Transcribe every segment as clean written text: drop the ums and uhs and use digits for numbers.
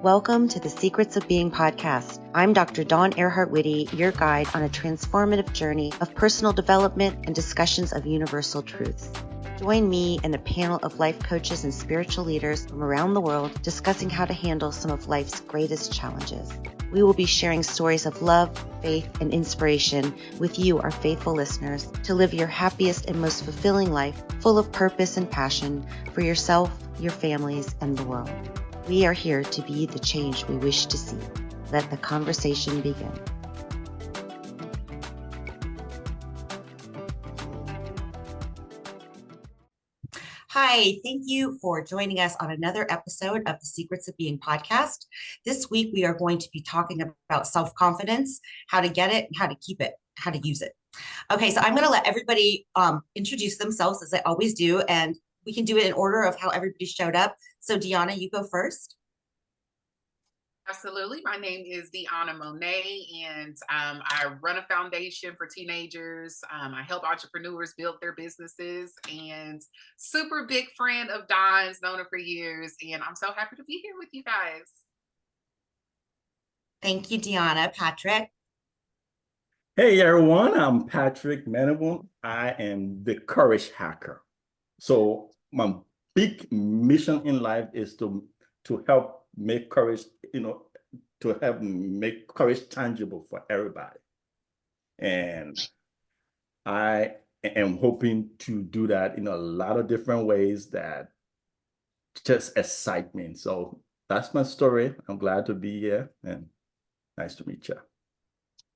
Welcome to the Secrets of Being podcast. I'm Dr. Dawn Airhart Witte, your guide on a transformative journey of personal development and discussions of universal truths. Join me and a panel of life coaches and spiritual leaders from around the world discussing how to handle some of life's greatest challenges. We will be sharing stories of love, faith, and inspiration with you, our faithful listeners, to live your happiest and most fulfilling life, full of purpose and passion for yourself, your families, and the world. We are here to be the change we wish to see. Let the conversation begin. Hi, thank you for joining us on another episode of the Secrets of Being podcast. This week, we are going to be talking about self-confidence, how to get it, and how to keep it, how to use it. Okay, so I'm going to let everybody introduce themselves as I always do, and we can do it in order of how everybody showed up. So De'iona, you go first. Absolutely. My name is De'iona Monay, and I run a foundation for teenagers. I help entrepreneurs build their businesses, and super big friend of Don's, known her for years, and I'm so happy to be here with you guys. Thank you, De'iona. Patrick. Hey everyone, I'm Patrick Meniboon. I am the courage hacker. So my big mission in life is to help make courage, to help make courage tangible for everybody. And I am hoping to do that in a lot of different ways that just excite me. So that's my story. I'm glad to be here and nice to meet you.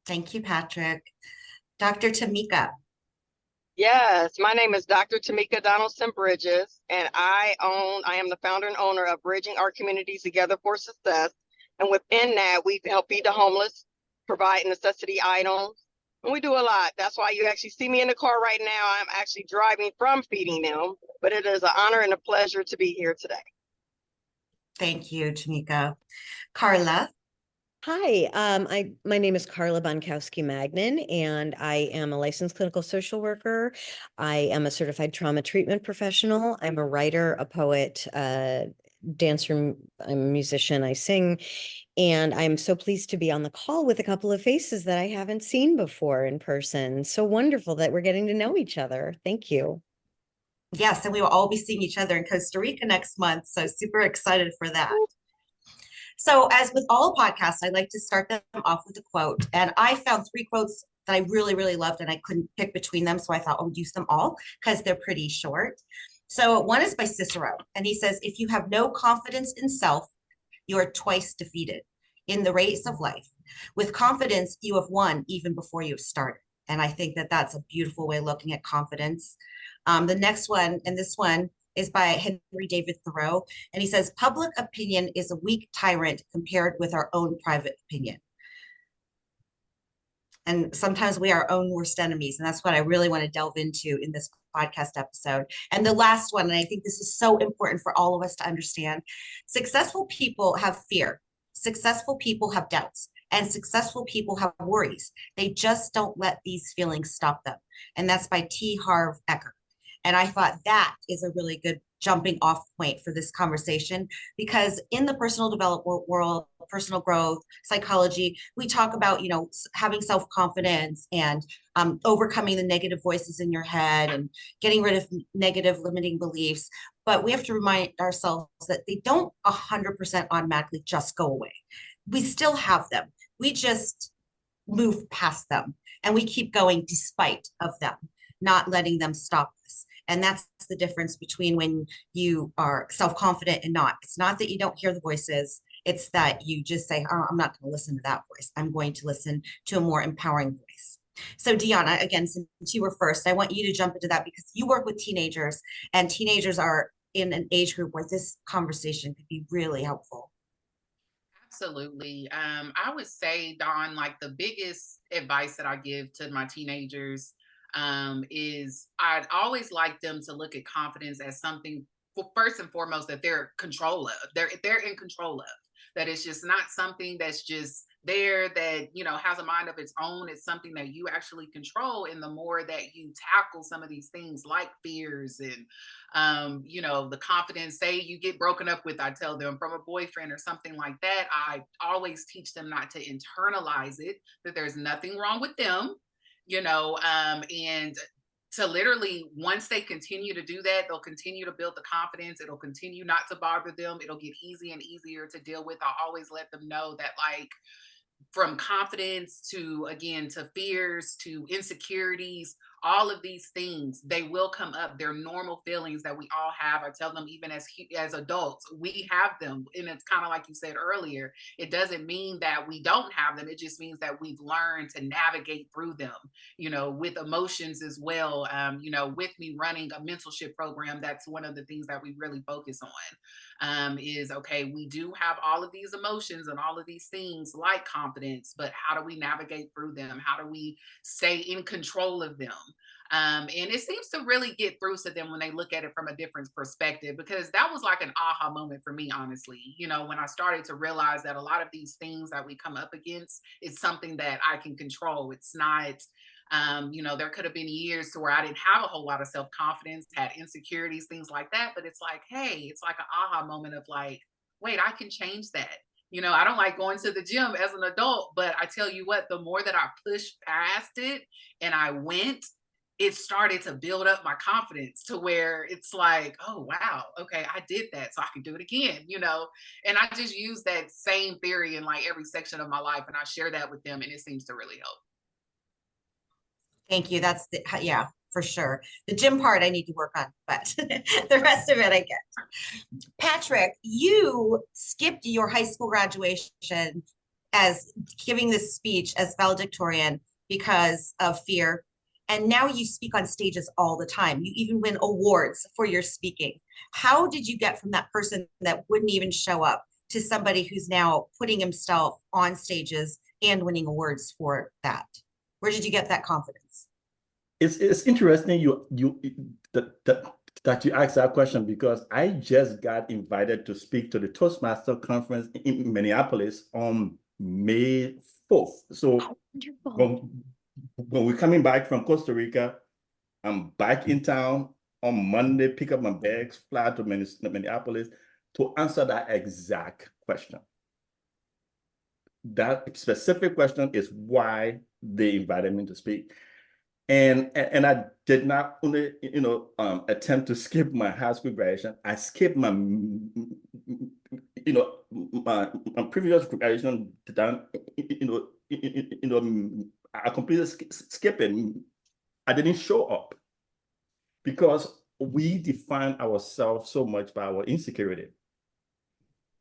Thank you, Patrick. Dr. Tameka. Yes, my name is Dr. Tameka Donaldson-Bridges, and I am the founder and owner of Bridging Our Communities Together for Success. And within that, we help feed the homeless, provide necessity items, and we do a lot. That's why you actually see me in the car right now. I'm actually driving from feeding them, but it is an honor and a pleasure to be here today. Thank you, Tameka. Karla. Hi, my name is Karla Bonkowski Magnan, and I am a licensed clinical social worker. I am a certified trauma treatment professional. I'm a writer, a poet, dancer, I'm a musician, I sing, and I'm so pleased to be on the call with a couple of faces that I haven't seen before in person. So wonderful that we're getting to know each other. Thank you. Yes, and we will all be seeing each other in Costa Rica next month, so super excited for that. So as with all podcasts, I like to start them off with a quote. And I found 3 quotes that I really, really loved, and I couldn't pick between them. So I thought I would use them all because they're pretty short. So one is by Cicero, and he says, if you have no confidence in self, you are twice defeated in the race of life. With confidence, you have won even before you have started. And I think that that's a beautiful way of looking at confidence. The next one, and this one, is by Henry David Thoreau. And he says, public opinion is a weak tyrant compared with our own private opinion. And sometimes we are our own worst enemies. And that's what I really want to delve into in this podcast episode. And the last one, and I think this is so important for all of us to understand, successful people have fear. Successful people have doubts. And successful people have worries. They just don't let these feelings stop them. And that's by T. Harv Eker. And I thought that is a really good jumping off point for this conversation, because in the personal development world, personal growth, psychology, we talk about, having self-confidence and overcoming the negative voices in your head and getting rid of negative limiting beliefs. But we have to remind ourselves that they don't 100% automatically just go away. We still have them. We just move past them and we keep going despite of them, not letting them stop us. And that's the difference between when you are self-confident and not. It's not that you don't hear the voices. It's that you just say, oh, I'm not going to listen to that voice. I'm going to listen to a more empowering voice. So De'iona, again, since you were first, I want you to jump into that because you work with teenagers, and teenagers are in an age group where this conversation could be really helpful. Absolutely. I would say, Dawn, like the biggest advice that I give to my teenagers is I'd always like them to look at confidence as something, first and foremost, that they're in control of. that it's just not something that's just there that, you know, has a mind of its own. It's something that you actually control. And the more that you tackle some of these things like fears and, you know, the confidence, say you get broken up with, I tell them, from a boyfriend or something like that, I always teach them not to internalize it, that there's nothing wrong with them, you know, and to literally, once they continue to do that, they'll continue to build the confidence. It'll continue not to bother them. It'll get easier and easier to deal with. I always let them know that, like, from confidence to, again, to fears, to insecurities, all of these things, they will come up. They're normal feelings that we all have. I tell them, even as adults, we have them. And it's kind of like you said earlier, it doesn't mean that we don't have them. It just means that we've learned to navigate through them, you know, with emotions as well. You know, with me running a mentalship program, that's one of the things that we really focus on, is, okay, we do have all of these emotions and all of these things like confidence, but how do we navigate through them? How do we stay in control of them? And it seems to really get through to them when they look at it from a different perspective, because that was like an aha moment for me, honestly. You know, when I started to realize that a lot of these things that we come up against is something that I can control. It's not, you know, there could have been years to where I didn't have a whole lot of self-confidence, had insecurities, things like that. But it's like, hey, it's like an aha moment of like, wait, I can change that. You know, I don't like going to the gym as an adult, but I tell you what, the more that I pushed past it and I went, it started to build up my confidence to where it's like, oh, wow, okay, I did that, so I can do it again, you know? And I just use that same theory in like every section of my life, and I share that with them, and it seems to really help. Thank you. That's the, yeah, for sure. The gym part I need to work on, but the rest of it I get. Patrick, you skipped your high school graduation as giving this speech as valedictorian because of fear. And now you speak on stages all the time. You even win awards for your speaking. How did you get from that person that wouldn't even show up to somebody who's now putting himself on stages and winning awards for that? Where did you get that confidence? It's interesting that you asked that question, because I just got invited to speak to the Toastmaster conference in Minneapolis on May 4th. So when we're coming back from Costa Rica, I'm back in town on Monday, pick up my bags, fly to Minneapolis to answer that exact question. That specific question is why they invited me to speak. And I did not only, you know, attempt to skip my high school graduation. I skipped my, you know, my previous graduation done, I completely skipping. I didn't show up because we define ourselves so much by our insecurity.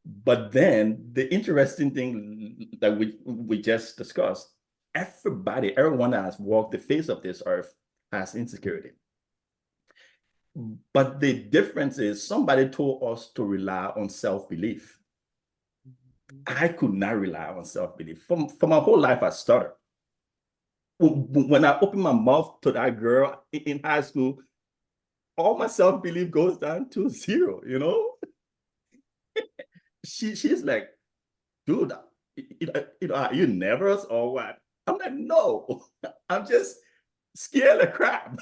But then the interesting thing that we just discussed, everyone that has walked the face of this earth has insecurity. But the difference is somebody told us to rely on self-belief. I could not rely on self-belief. For my whole life, I stuttered. When I open my mouth to that girl in high school, all my self-belief goes down to zero, you know? She's like, dude, are you nervous or what? I'm like, no, I'm just scared of crap.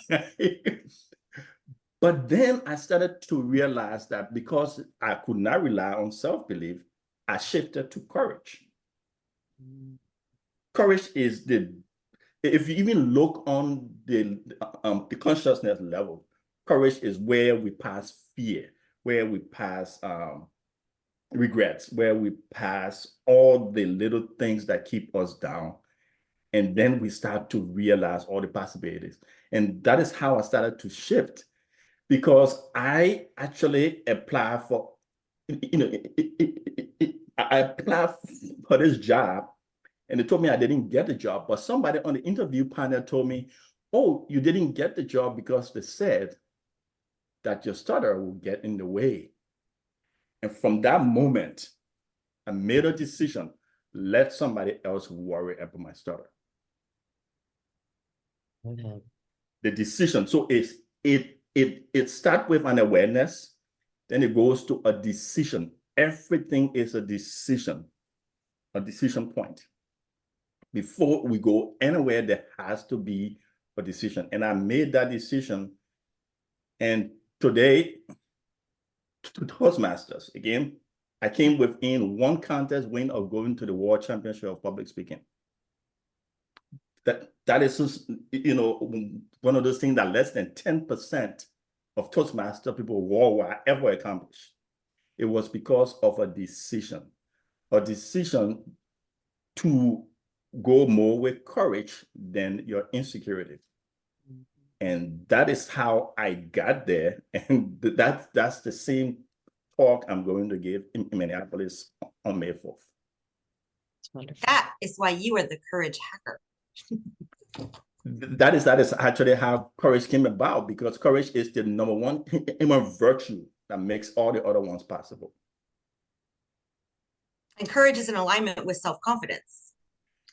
But then I started to realize that because I could not rely on self-belief, I shifted to courage. Courage is if you even look on the consciousness level, courage is where we pass fear, where we pass regrets, where we pass all the little things that keep us down. And then we start to realize all the possibilities. And that is how I started to shift, because I actually applied for, I applied for this job and they told me I didn't get the job. But somebody on the interview panel told me, oh, you didn't get the job because they said that your stutter will get in the way. And from that moment, I made a decision, let somebody else worry about my stutter. The decision. So it starts with an awareness, then it goes to a decision. everything is a decision point. Before we go anywhere, there has to be a decision. And I made that decision. And today, to Toastmasters, again, I came within one contest win of going to the World Championship of Public Speaking. That is just, you know, one of those things that less than 10% of Toastmaster people worldwide ever accomplish. It was because of a decision to go more with courage than your insecurity. And that is how I got there. And that's the same talk I'm going to give in Minneapolis on May 4th. That is why you are the courage hacker. That is actually how courage came about, because courage is the number one human virtue that makes all the other ones possible. And courage is in alignment with self-confidence.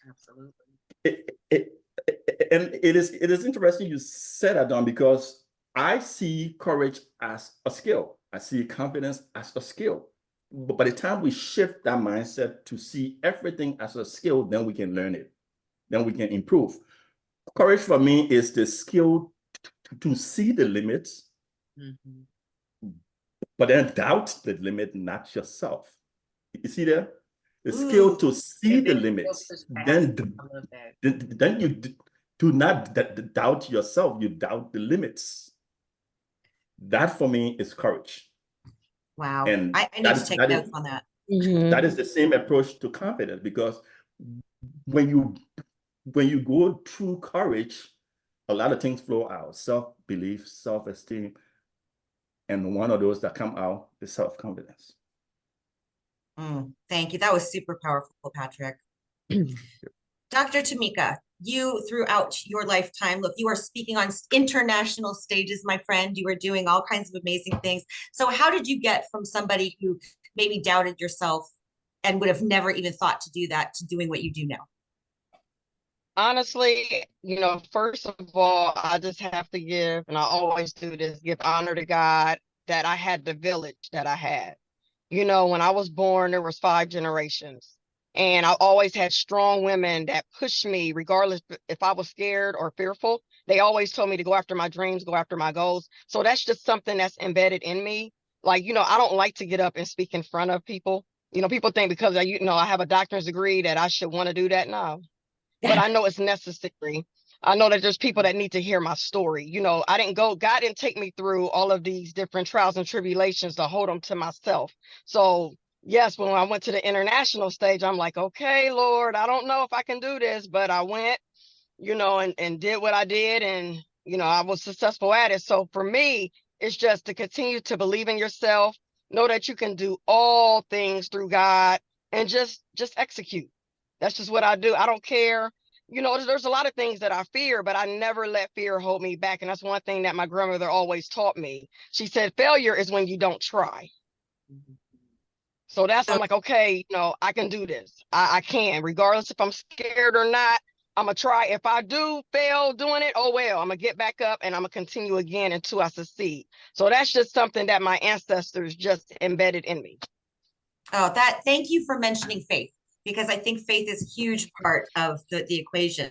Absolutely. And it is interesting you said that, Don, because I see courage as a skill. I see confidence as a skill. But by the time we shift that mindset to see everything as a skill, then we can learn it. Then we can improve. Courage for me is the skill to see the limits, but then doubt the limit, not yourself. You see that? The skill to see the limits, then you do not doubt yourself, you doubt the limits. That for me is courage. Wow. And I need to take notes on that. That is the same approach to confidence, because when you go through courage, a lot of things flow out: self-belief, self-esteem, and one of those that come out is self-confidence. Thank you. That was super powerful, Patrick. Dr. Tameka, you throughout your lifetime, look, you are speaking on international stages, my friend. You are doing all kinds of amazing things. So how did you get from somebody who maybe doubted yourself and would have never even thought to do that to doing what you do now? Honestly, first of all, I just have to give, and I always do this, give honor to God that I had the village that I had. When I was born, there was 5 generations. And I always had strong women that pushed me, regardless if I was scared or fearful. They always told me to go after my dreams, go after my goals. So that's just something that's embedded in me. Like, I don't like to get up and speak in front of people. People think because I have a doctor's degree that I should want to do that. No, but I know it's necessary. I know that there's people that need to hear my story. God didn't take me through all of these different trials and tribulations to hold them to myself. So yes, when I went to the international stage, I'm like, okay, Lord, I don't know if I can do this, but I went, and did what I did. And, I was successful at it. So for me, it's just to continue to believe in yourself, know that you can do all things through God, and just execute. That's just what I do. I don't care. There's a lot of things that I fear, but I never let fear hold me back. And that's one thing that my grandmother always taught me. She said, failure is when you don't try. So I'm like, okay, I can do this. I can, regardless if I'm scared or not. I'm going to try. If I do fail doing it, oh, well, I'm going to get back up and I'm going to continue again until I succeed. So that's just something that my ancestors just embedded in me. Oh, thank you for mentioning faith, because I think faith is a huge part of the equation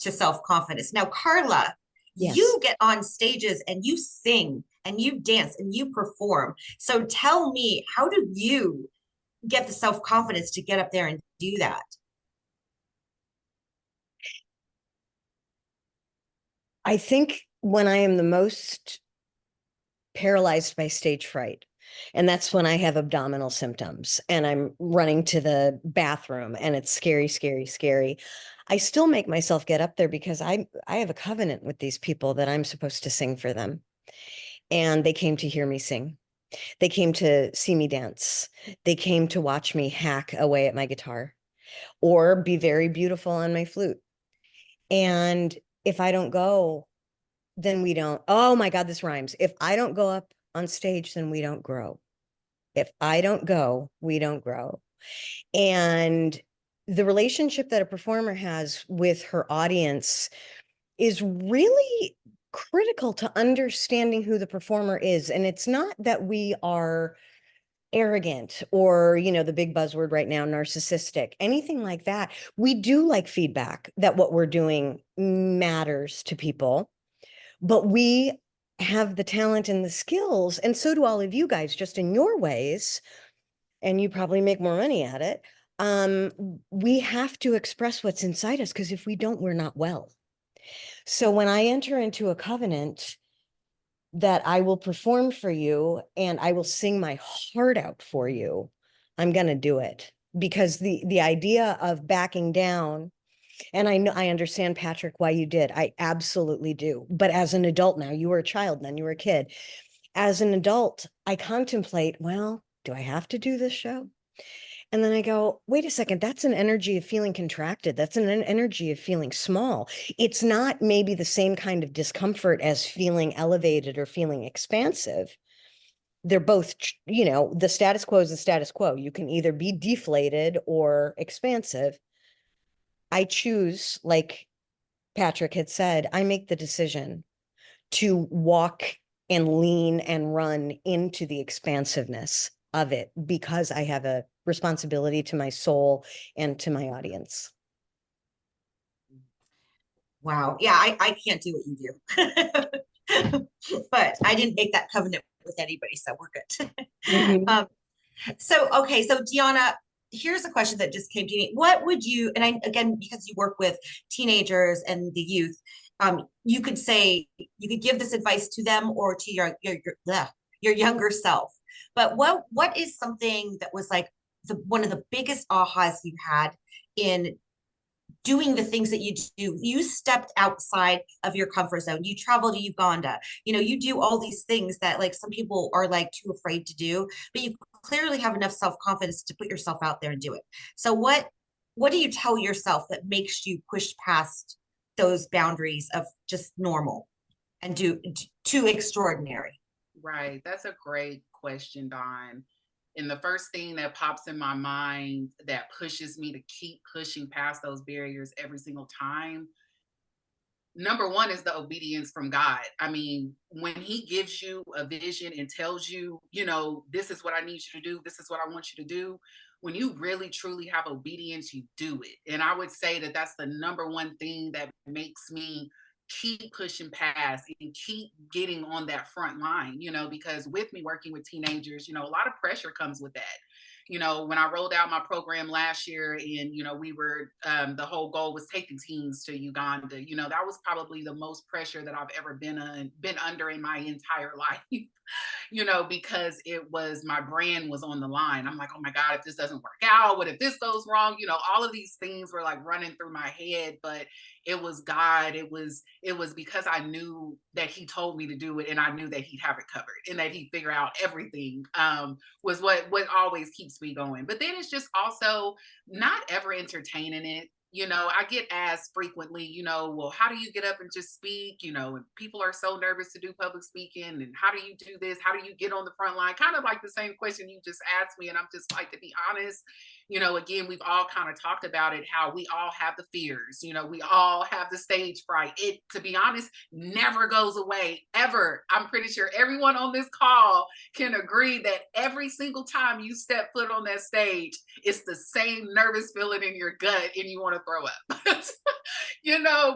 to self-confidence. Now, Karla, yes, you get on stages and you sing and you dance and you perform. So tell me, how do you get the self-confidence to get up there and do that? I think when I am the most paralyzed by stage fright, and that's when I have abdominal symptoms and I'm running to the bathroom and it's scary, scary, scary. I still make myself get up there because I have a covenant with these people that I'm supposed to sing for them. And they came to hear me sing. They came to see me dance. They came to watch me hack away at my guitar or be very beautiful on my flute. And if I don't go, then we don't. Oh my God, this rhymes. If I don't go up on stage, then we don't grow. If I don't go, we don't grow. And the relationship that a performer has with her audience is really critical to understanding who the performer is. And it's not that we are arrogant or, the big buzzword right now, narcissistic, anything like that. We do like feedback that what we're doing matters to people, but we have the talent and the skills, and so do all of you guys, just in your ways, and you probably make more money at it. We have to express what's inside us, because if we don't, we're not well. So when I enter into a covenant that I will perform for you and I will sing my heart out for you, I'm going to do it, because the idea of backing down, and I understand, Patrick, why you did. I absolutely do. But as an adult now, you were a child, then you were a kid. As an adult, I contemplate, well, do I have to do this show? And then I go, wait a second, that's an energy of feeling contracted. That's an energy of feeling small. It's not maybe the same kind of discomfort as feeling elevated or feeling expansive. They're both, the status quo is the status quo. You can either be deflated or expansive. I choose, like Patrick had said, I make the decision to walk and lean and run into the expansiveness of it, because I have a responsibility to my soul and to my audience. Wow. Yeah, I can't do what you do. But I didn't make that covenant with anybody, so we're good. Mm-hmm. Okay, so De'iona, here's a question that just came to me. What would you, and I, again, because you work with teenagers and the youth, you could give this advice to them or to your younger self. But what is something that was like one of the biggest ahas you had in doing the things that you do? You stepped outside of your comfort zone. You travel to Uganda. You do all these things that like some people are like too afraid to do, but you clearly have enough self-confidence to put yourself out there and do it. So what do you tell yourself that makes you push past those boundaries of just normal and do too extraordinary? Right. That's a great question, Dawn. And the first thing that pops in my mind that pushes me to keep pushing past those barriers every single time, number one, is the obedience from God. I mean, when He gives you a vision and tells you, this is what I need you to do, this is what I want you to do, when you really truly have obedience, you do it. And I would say that that's the number one thing that makes me keep pushing past and keep getting on that front line, because with me working with teenagers, a lot of pressure comes with that. When I rolled out my program last year, and we were the whole goal was taking teens to Uganda, that was probably the most pressure that I've ever been under in my entire life. Because my brand was on the line. I'm like, oh my God, if this doesn't work out, what if this goes wrong? All of these things were like running through my head, but it was God. It was because I knew that He told me to do it, and I knew that He'd have it covered and that He'd figure out everything, was what always keeps me going. But then it's just also not ever entertaining it. I get asked frequently, well, how do you get up and just speak? And people are so nervous to do public speaking. And how do you do this? How do you get on the front line? Kind of like the same question you just asked me. And I'm just like, to be honest, again, we've all kind of talked about it, how we all have the fears, we all have the stage fright. It, to be honest, never goes away, ever. I'm pretty sure everyone on this call can agree that every single time you step foot on that stage, it's the same nervous feeling in your gut and you want to throw up.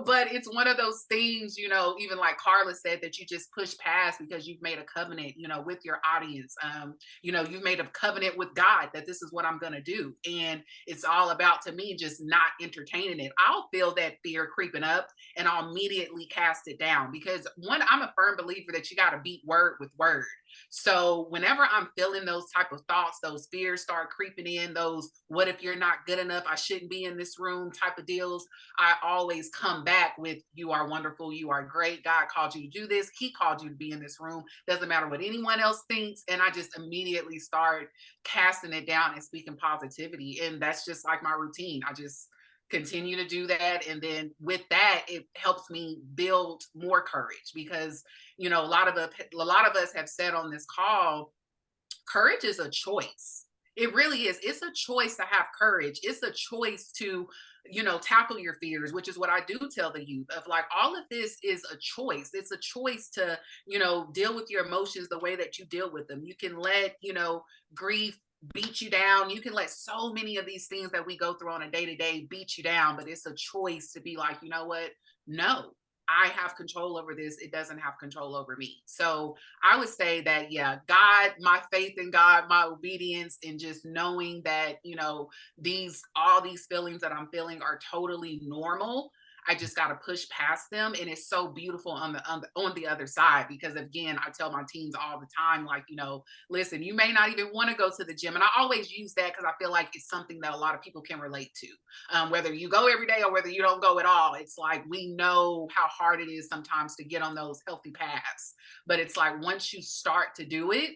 But it's one of those things, even like Karla said, that you just push past because you've made a covenant, with your audience. You've made a covenant with God that this is what I'm going to do. And it's all about, to me, just not entertaining it. I'll feel that fear creeping up and I'll immediately cast it down, because one, I'm a firm believer that you got to beat word with word. So whenever I'm feeling those type of thoughts, those fears start creeping in, those what if you're not good enough, I shouldn't be in this room type of deals, I always come back with, you are wonderful, you are great, God called you to do this, He called you to be in this room, doesn't matter what anyone else thinks. And I just immediately start casting it down and speaking positivity. And that's just like my routine. I just continue to do that. And then with that, it helps me build more courage, because, a lot of us have said on this call, courage is a choice. It really is. It's a choice to have courage. It's a choice to, tackle your fears, which is what I do tell the youth of, like, all of this is a choice. It's a choice to, deal with your emotions the way that you deal with them. You can let, grief beat you down. You can let so many of these things that we go through on a day to day beat you down, but it's a choice to be like, you know what? No, I have control over this. It doesn't have control over me. So I would say that, yeah, God, my faith in God, my obedience, and just knowing that, all these feelings that I'm feeling are totally normal. I just got to push past them. And it's so beautiful on the other side, because again, I tell my teens all the time, like, listen, you may not even want to go to the gym. And I always use that because I feel like it's something that a lot of people can relate to. Whether you go every day or whether you don't go at all, it's like, we know how hard it is sometimes to get on those healthy paths. But it's like, once you start to do it,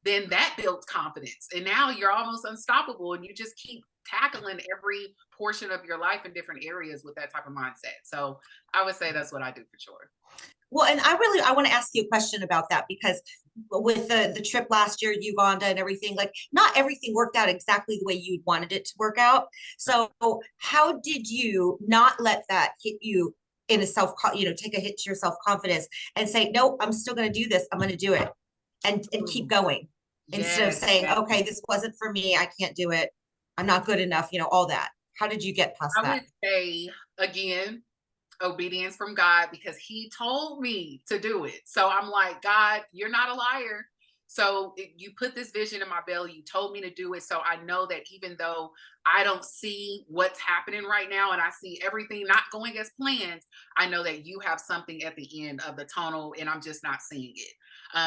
then that builds confidence. And now you're almost unstoppable, and you just keep tackling every portion of your life in different areas with that type of mindset. So I would say that's what I do for sure. Well, and I want to ask you a question about that, because with the trip last year, Uganda and everything, like, not everything worked out exactly the way you'd wanted it to work out. So how did you not let that hit you in a take a hit to your self-confidence and say, no, I'm still going to do this. I'm going to do it, and keep going, instead of saying, okay, this wasn't for me. I can't do it. I'm not good enough. All that. How did you get past that? I would say, again, obedience from God, because he told me to do it. So I'm like, God, you're not a liar. So you put this vision in my belly, you told me to do it. So I know that even though I don't see what's happening right now and I see everything not going as planned, I know that you have something at the end of the tunnel and I'm just not seeing it.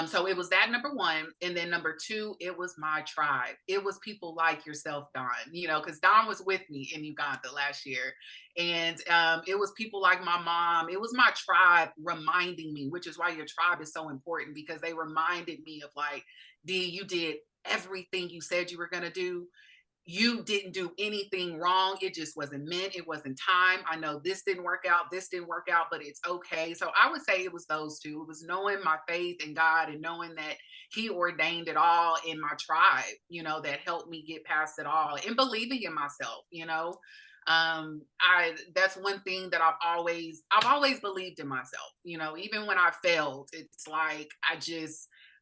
So it was that, number one. And then number two, it was my tribe. It was people like yourself, Don, because Don was with me in Uganda last year. And it was people like my mom. It was my tribe reminding me, which is why your tribe is so important, because they reminded me of, like, Dee, you did everything you said you were going to do. You didn't do anything wrong. It just wasn't meant. It wasn't time. I know this didn't work out. This didn't work out, but it's okay. So I would say it was those two. It was knowing my faith in God and knowing that he ordained it all in my tribe, that helped me get past it all, and believing in myself, that's one thing that I've always believed in myself, even when I failed. It's like,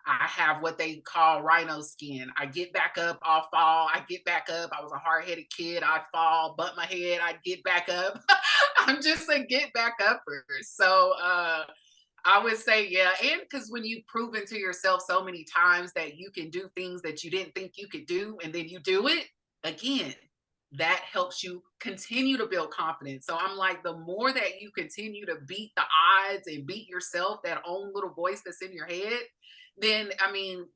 I have what they call rhino skin. I get back up, I'll fall, I get back up. I was a hard-headed kid. I'd fall, butt my head, I'd get back up. I'm just a get back upper. So I would say, yeah. And because when you've proven to yourself so many times that you can do things that you didn't think you could do, and then you do it again, that helps you continue to build confidence. So I'm like, the more that you continue to beat the odds and beat yourself, that own little voice that's in your head, then, I mean,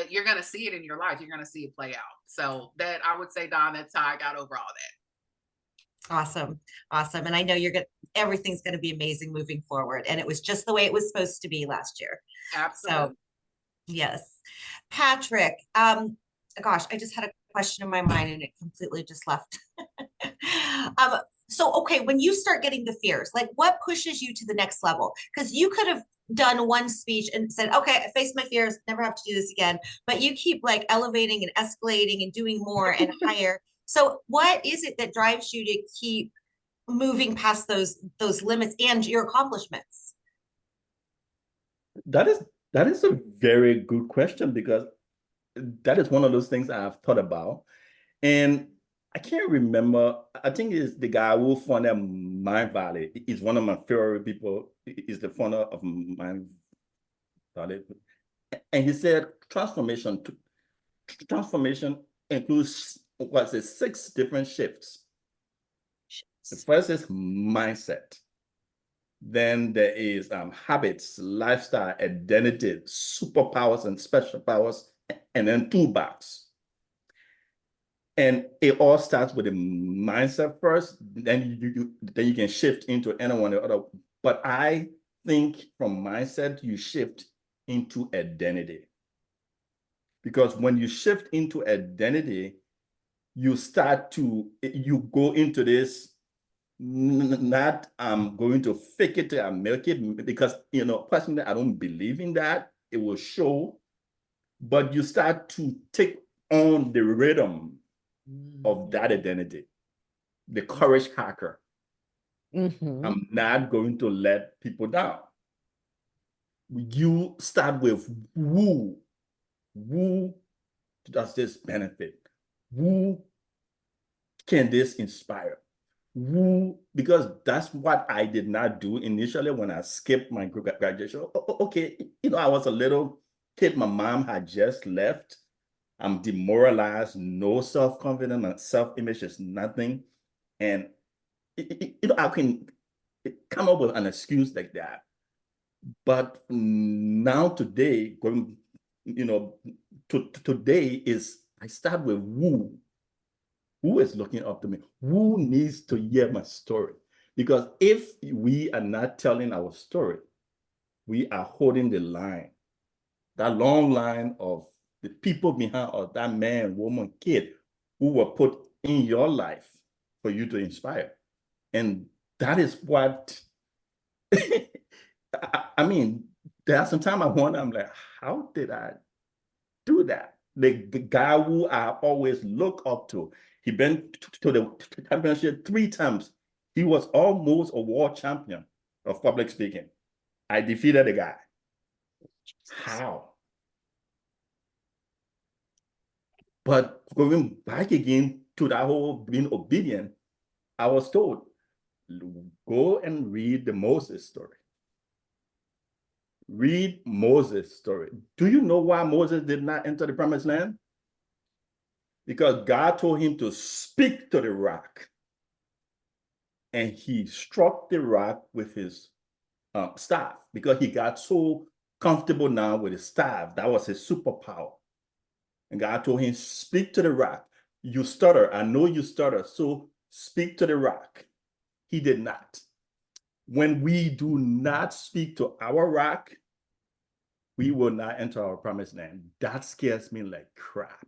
you're going to see it in your life. You're going to see it play out. So that, I would say, Don, that's how I got over all that. Awesome. Awesome. And I know everything's going to be amazing moving forward. And it was just the way it was supposed to be last year. Absolutely. So, yes. Patrick, gosh, I just had a question in my mind and it completely just left. So, okay, when you start getting the fears, like, what pushes you to the next level? Because you could have done one speech and said, okay, I faced my fears, never have to do this again. But you keep, like, elevating and escalating and doing more and higher. So what is it that drives you to keep moving past those limits and your accomplishments? That is a very good question, because that is one of those things I've thought about. And I can't remember. I think it's the guy who founded Mind Valley. He's one of my favorite people. He's the founder of Mind Valley. And he said transformation includes, what's it, 6 different shifts. The first is mindset. Then there is habits, lifestyle, identity, superpowers and special powers, and then toolbox. And it all starts with the mindset first, then you can shift into any one or the other. But I think from mindset, you shift into identity. Because when you shift into identity, you go into this, not I'm going to fake it till I make it, because, personally, I don't believe in that. It will show. But you start to take on the rhythm of that identity, the courage hacker. I'm not going to let people down. You start with who does this benefit? Who can this inspire? Who, because that's what I did not do initially when I skipped my graduation. Okay, I was a little kid. My mom had just left. I'm demoralized, no self-confidence, my self-image is nothing. And I can come up with an excuse like that. But now today, going, today is, I start with who is looking up to me, who needs to hear my story. Because if we are not telling our story, we are holding the line, that long line of the people behind us, that man, woman, kid, who were put in your life for you to inspire. And that is what, I mean, there are some time I wonder, I'm like, how did I do that? The guy who I always look up to, he been to the championship 3 times. He was almost a world champion of public speaking. I defeated the guy. How? But going back again to that whole being obedient, I was told, go and read the Moses story. Read Moses' story. Do you know why Moses did not enter the promised land? Because God told him to speak to the rock. And he struck the rock with his staff because he got so comfortable now with his staff. That was his superpower. And God told him, speak to the rock. You stutter. I know you stutter. So speak to the rock. He did not. When we do not speak to our rock, we will not enter our promised land. That scares me like crap.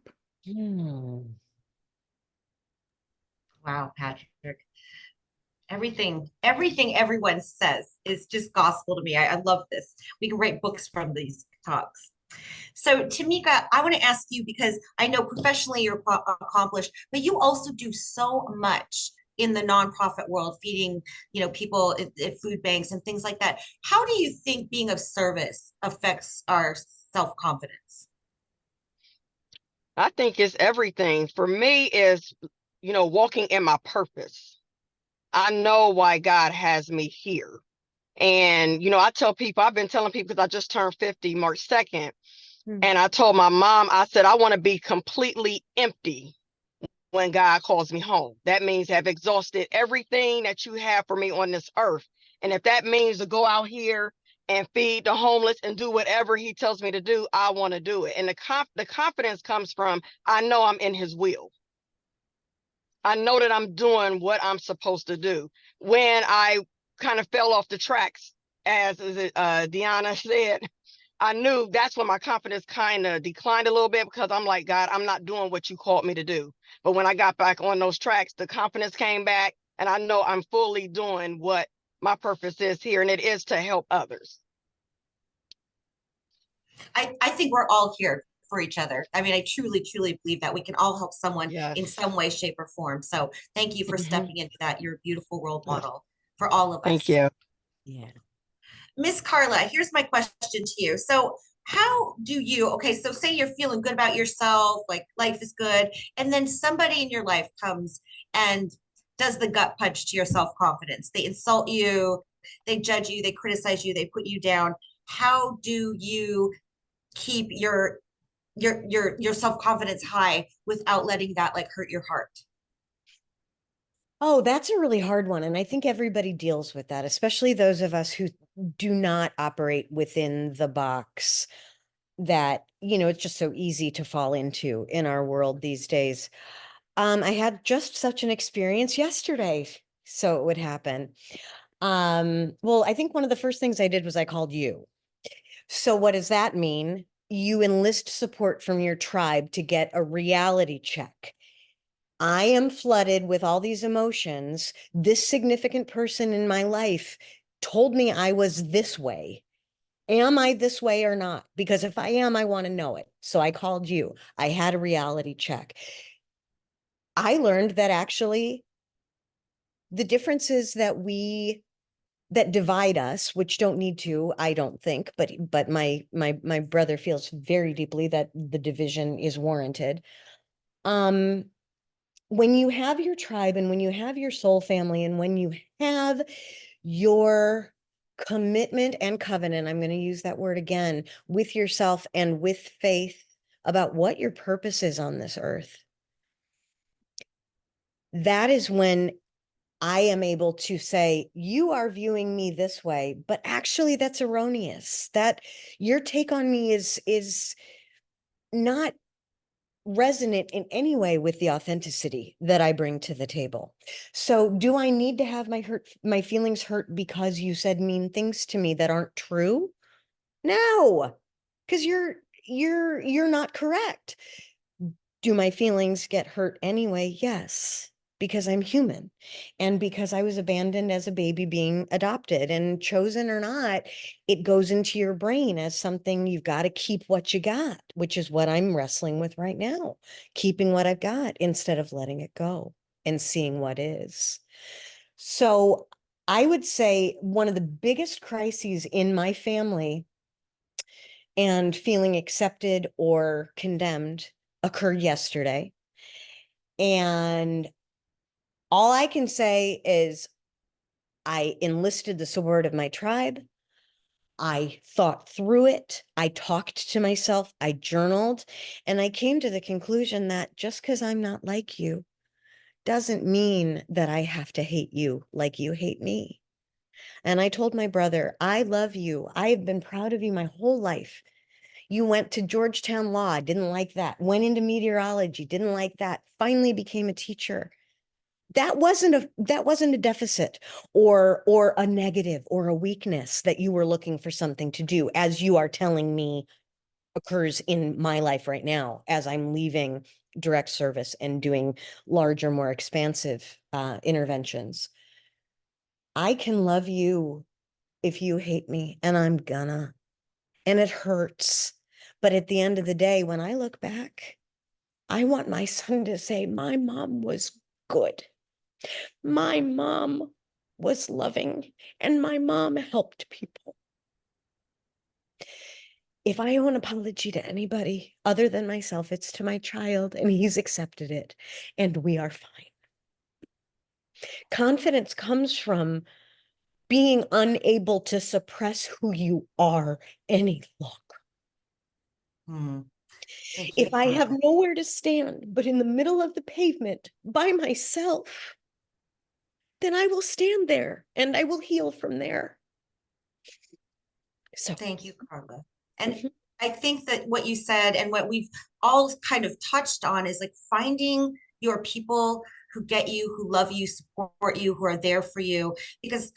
Wow, Patrick. Everything everyone says is just gospel to me. I love this. We can write books from these talks. So Tameka, I want to ask you, because I know professionally you're accomplished, but you also do so much in the nonprofit world, feeding, people at food banks and things like that. How do you think being of service affects our self-confidence? I think it's everything. For me, is walking in my purpose. I know why God has me here. And, I tell people, I've been telling people, because I just turned 50 March 2nd. And I told my mom, I said, I want to be completely empty when God calls me home. That means have exhausted everything that you have for me on this earth. And if that means to go out here and feed the homeless and do whatever he tells me to do, I want to do it. And the confidence comes from, I know I'm in his will. I know that I'm doing what I'm supposed to do. When I kind of fell off the tracks, as De'iona said, I knew that's when my confidence kind of declined a little bit, because I'm like, God, I'm not doing what you called me to do. But when I got back on those tracks, the confidence came back, and I know I'm fully doing what my purpose is here, and it is to help others. I think we're all here for each other. I mean, I truly believe that we can all help someone in some way, shape, or form. So thank you for stepping into that. You're a beautiful role model for all of us. Thank you. Yeah. Miss Karla, here's my question to you. So how do you, okay, so say you're feeling good about yourself, like life is good, and then somebody in your life comes and does the gut punch to your self-confidence. They insult you, they judge you, they criticize you, they put you down. How do you keep your self-confidence high without letting that like hurt your heart? Oh, that's a really hard one. And I think everybody deals with that, especially those of us who do not operate within the box that, it's just so easy to fall into in our world these days. I had just such an experience yesterday, so it would happen. Well, I think one of the first things I did was I called you. So what does that mean? You enlist support from your tribe to get a reality check. I am flooded with all these emotions. This significant person in my life told me I was this way. Am I this way or not? Because if I am, I want to know it. So I called you. I had a reality check. I learned that actually the differences that divide us, which don't need to, I don't think, but my brother feels very deeply that the division is warranted. When you have your tribe and when you have your soul family and when you have your commitment and covenant, I'm going to use that word again, with yourself and with faith about what your purpose is on this earth, that is when I am able to say, you are viewing me this way, but actually that's erroneous. That your take on me is not resonant in any way with the authenticity that I bring to the table. So do I need to have my feelings hurt because you said mean things to me that aren't true? No, because you're not correct. Do my feelings get hurt anyway? Yes, because I'm human and because I was abandoned as a baby being adopted, and chosen or not, it goes into your brain as something you've got to keep what you got, which is what I'm wrestling with right now, keeping what I've got instead of letting it go and seeing what is. So I would say one of the biggest crises in my family and feeling accepted or condemned occurred yesterday. And all I can say is I enlisted the support of my tribe. I thought through it. I talked to myself. I journaled. And I came to the conclusion that just because I'm not like you doesn't mean that I have to hate you like you hate me. And I told my brother, I love you. I have been proud of you my whole life. You went to Georgetown Law, didn't like that. Went into meteorology, didn't like that. Finally became a teacher. That wasn't a deficit or a negative or a weakness that you were looking for something to do, as you are telling me occurs in my life right now as I'm leaving direct service and doing larger, more expansive interventions. I can love you if you hate me, and I'm gonna. And it hurts. But at the end of the day, when I look back, I want my son to say, my mom was good. My mom was loving, and my mom helped people. If I owe an apology to anybody other than myself, it's to my child, and he's accepted it, and we are fine. Confidence comes from being unable to suppress who you are any longer. Thank you, If I have Karla. nowhere to stand but in the middle of the pavement by myself, then I will stand there and I will heal from there. So Thank you, Karla. And Mhm. I think that what you said and what we've all kind of touched on is like finding your people who get you, who love you, support you, who are there for you, because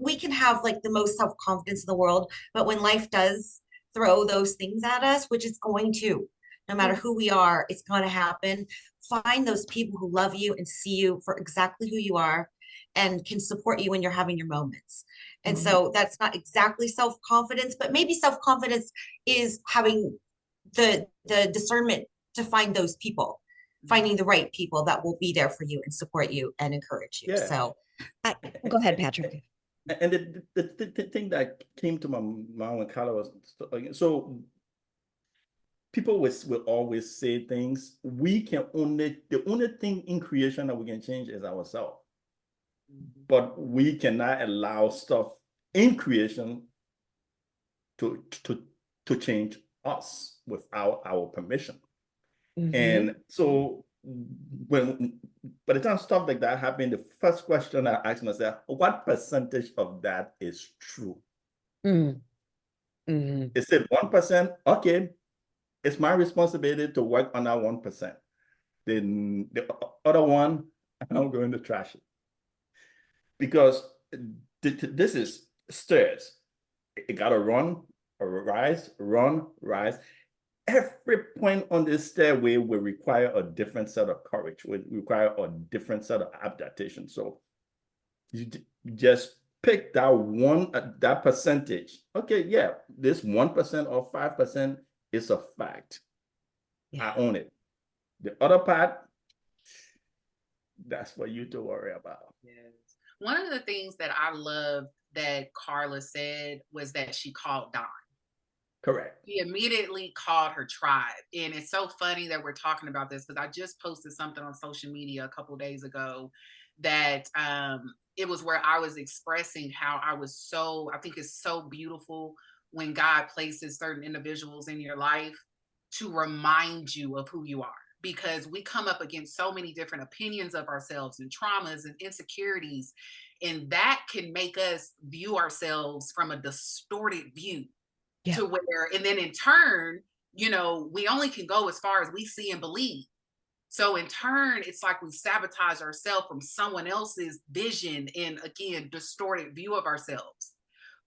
we can have like the most self-confidence in the world, but when life does throw those things at us, which it's going to, no matter who we are, it's going to happen. Find those people who love you and see you for exactly who you are and can support you when you're having your moments. And so that's not exactly self-confidence, but maybe self-confidence is having the discernment to find those people, finding the right people that will be there for you and support you and encourage you. Yeah. So Go ahead, Patrick. And the thing that came to my mind when Karla was so people will always say things. The only thing in creation that we can change is ourselves. But we cannot allow stuff in creation to change us without our permission. And so when by the time stuff like that happened, the first question I asked myself, what percentage of that is true? Is it 1%? Okay, it's my responsibility to work on that 1%. Then the other one, I'm going to trash it. Because this is stairs. It gotta run, rise, run, rise. Every point on this stairway will require a different set of courage, will require a different set of adaptation. So you just pick that percentage. Okay, yeah, this 1% or 5% is a fact. Yeah. I own it. The other part, that's for you to worry about. Yes. One of the things that I love that Karla said was that she called Don. Correct. She immediately called her tribe. And it's so funny that we're talking about this because I just posted something on social media a couple days ago that it was where I was expressing how I think it's so beautiful when God places certain individuals in your life to remind you of who you are. Because we come up against so many different opinions of ourselves and traumas and insecurities, and that can make us view ourselves from a distorted view. Yeah. To where, and then in turn, we only can go as far as we see and believe. So in turn, it's like we sabotage ourselves from someone else's vision and, again, distorted view of ourselves.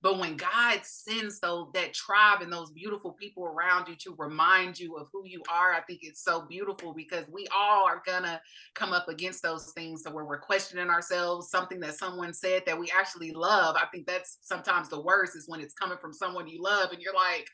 But when God sends that tribe and those beautiful people around you to remind you of who you are, I think it's so beautiful because we all are gonna come up against those things. So where we're questioning ourselves, something that someone said that we actually love. I think that's sometimes the worst is when it's coming from someone you love and you're like,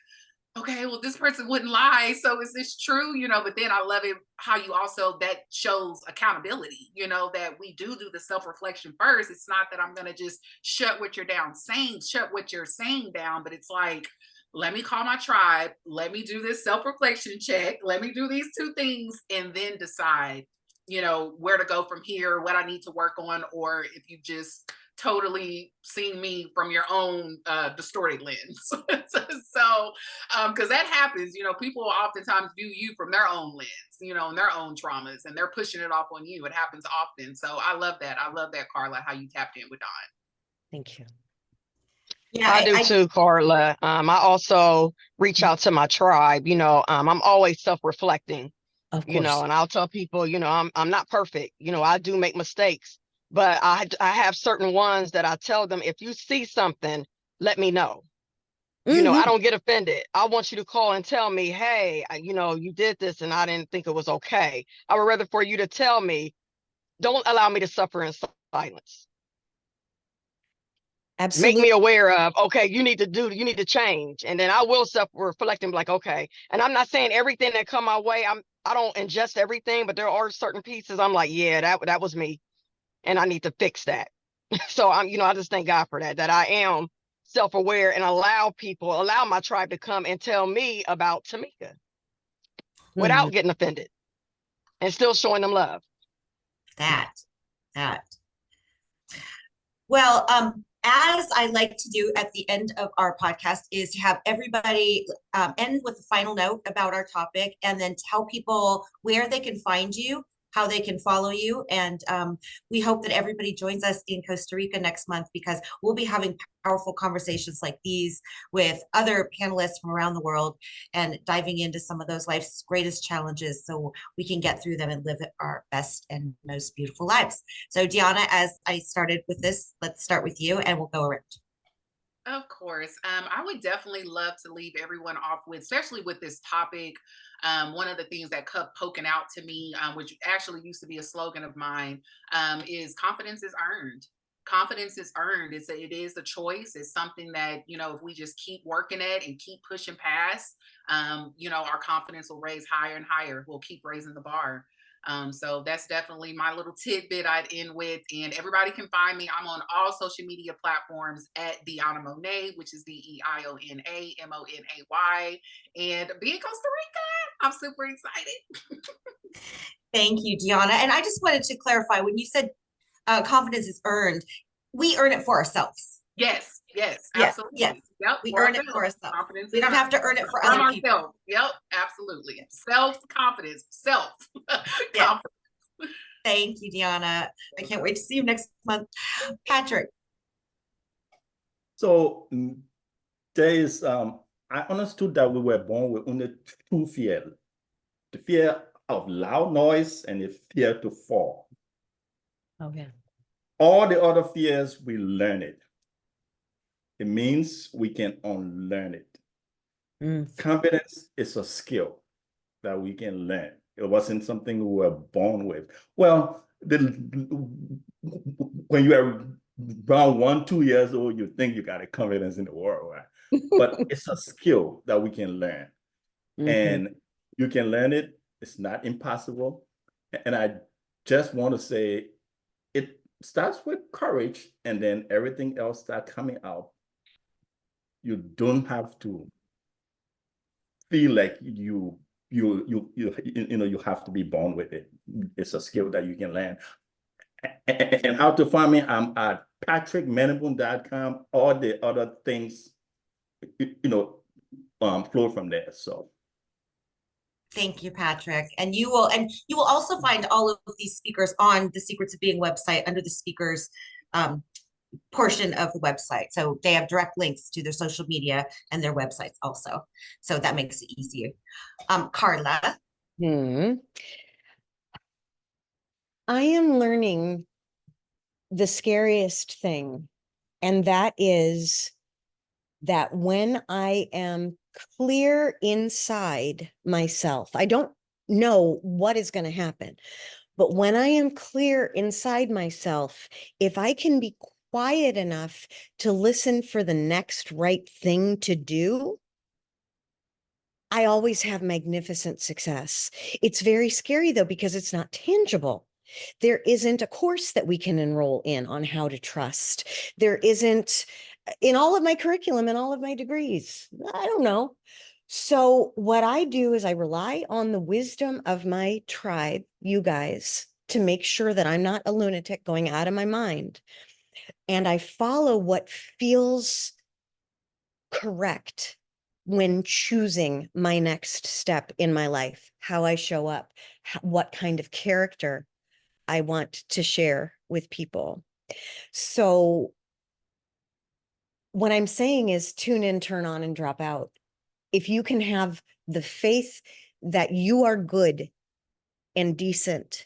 okay, well, this person wouldn't lie. So is this true? But then I love it how you also, that shows accountability, that we do the self-reflection first. It's not that I'm going to just shut what you're saying down, but it's like, let me call my tribe. Let me do this self-reflection check. Let me do these two things and then decide, where to go from here, what I need to work on, or if you just totally seen me from your own distorted lens. So, because that happens, people oftentimes view you from their own lens, and their own traumas, and they're pushing it off on you. It happens often. So I love that. I love that, Karla, how you tapped in with Don. Thank you. Yeah, I do too, Karla. I also reach out to my tribe. I'm always self-reflecting. Of course. And I'll tell people, I'm not perfect. I do make mistakes, but I have certain ones that I tell them, if you see something, let me know. I don't get offended. I want you to call and tell me, hey, you did this and I didn't think it was okay. I would rather for you to tell me, don't allow me to suffer in silence. Absolutely. Make me aware of, okay, you need to change. And then I will self-reflect and be like, okay. And I'm not saying everything that come my way, I don't ingest everything, but there are certain pieces I'm like, yeah, that was me. And I need to fix that. So I just thank God for that I am self-aware and allow my tribe to come and tell me about Tameka without getting offended and still showing them love. That. Well, as I like to do at the end of our podcast is to have everybody end with a final note about our topic and then tell people where they can find you, how they can follow you. And we hope that everybody joins us in Costa Rica next month because we'll be having powerful conversations like these with other panelists from around the world and diving into some of those life's greatest challenges so we can get through them and live our best and most beautiful lives. So De'iona, as I started with this, let's start with you and we'll go around. Of course. I would definitely love to leave everyone off with, especially with this topic. One of the things that kept poking out to me, which actually used to be a slogan of mine, is confidence is earned. Confidence is earned. It is a choice. It's something that, if we just keep working at and keep pushing past, our confidence will raise higher and higher. We'll keep raising the bar. So that's definitely my little tidbit I'd end with. And everybody can find me. I'm on all social media platforms at De'iona Monay, which is DeIona Monay. And be in Costa Rica. I'm super excited. Thank you, De'iona. And I just wanted to clarify when you said confidence is earned, we earn it for ourselves. Yes, absolutely. Yes. Yep, we earn it for ourselves. Confidence we don't have to earn it for other people. Ourselves. Yep, absolutely. Self-confidence, confidence. Thank you, De'iona. I can't wait to see you next month. Patrick. So there is, I understood that we were born with only two fears, the fear of loud noise and the fear to fall. Oh, yeah. All the other fears, we learn it. It means we can unlearn it. Confidence is a skill that we can learn. It wasn't something we were born with. Well, when you are around 1-2 years old, you think you got a confidence in the world, right? But it's a skill that we can learn. And you can learn it. It's not impossible. And I just want to say it starts with courage, and then everything else starts coming out. You don't have to feel like you have to be born with it. It's a skill that you can learn. And how to find me, I'm at patrickmeniboon.com. All the other things, flow from there. So Thank you, Patrick. And you will also find all of these speakers on the Secrets of Being website under the speakers portion of the website. So they have direct links to their social media and their websites also. So that makes it easier. Karla. I am learning the scariest thing, and that is that when I am clear inside myself, I don't know what is going to happen, but when I am clear inside myself, if I can be quiet enough to listen for the next right thing to do, I always have magnificent success. It's very scary though, because it's not tangible. There isn't a course that we can enroll in on how to trust. There isn't in all of my curriculum and all of my degrees. I don't know. So what I do is I rely on the wisdom of my tribe, you guys, to make sure that I'm not a lunatic going out of my mind. And I follow what feels correct when choosing my next step in my life, how I show up, what kind of character I want to share with people. So what I'm saying is tune in, turn on, and drop out. If you can have the faith that you are good and decent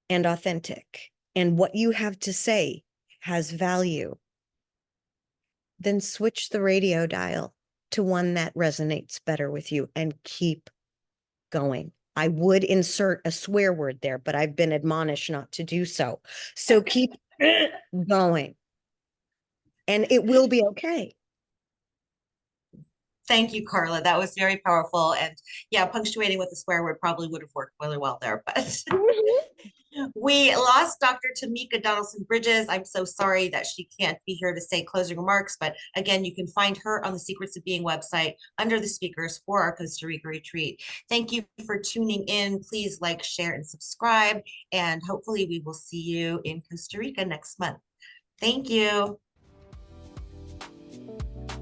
and authentic, and what you have to say has value, then switch the radio dial to one that resonates better with you and keep going. I would insert a swear word there, but I've been admonished not to do so. So keep going, and it will be okay. Thank you, Karla. That was very powerful. And yeah, punctuating with a swear word probably would have worked really well there. But we lost Dr. Tameka Donaldson-Bridges. I'm so sorry that she can't be here to say closing remarks. But again, you can find her on the Secrets of Being website under the speakers for our Costa Rica retreat. Thank you for tuning in. Please like, share, and subscribe. And hopefully we will see you in Costa Rica next month. Thank you.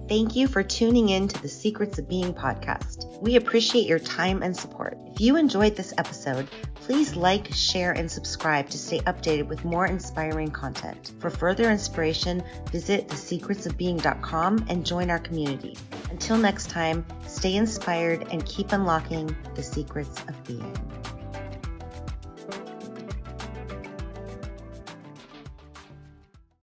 Thank you for tuning in to the Secrets of Being podcast. We appreciate your time and support. If you enjoyed this episode, please like, share, and subscribe to stay updated with more inspiring content. For further inspiration, visit thesecretsofbeing.com and join our community. Until next time, stay inspired and keep unlocking the secrets of being.